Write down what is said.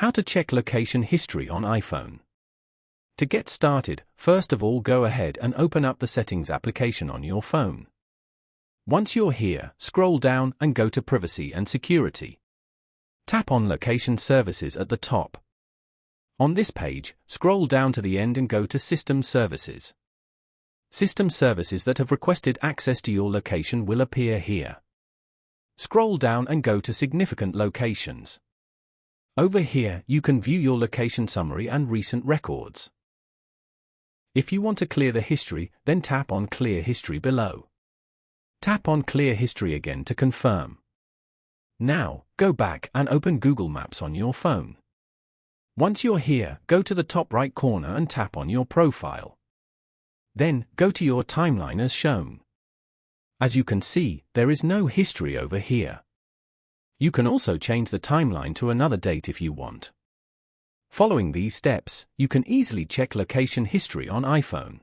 How to check location history on iPhone. To get started, first of all go ahead and open up the Settings application on your phone. Once you're here, scroll down and go to Privacy and Security. Tap on Location Services at the top. On this page, scroll down to the end and go to System Services. System services that have requested access to your location will appear here. Scroll down and go to Significant Locations. Over here, you can view your location summary and recent records. If you want to clear the history, then tap on Clear History below. Tap on Clear History again to confirm. Now, go back and open Google Maps on your phone. Once you're here, go to the top right corner and tap on your profile. Then, go to your timeline as shown. As you can see, there is no history over here. You can also change the timeline to another date if you want. Following these steps, you can easily check location history on iPhone.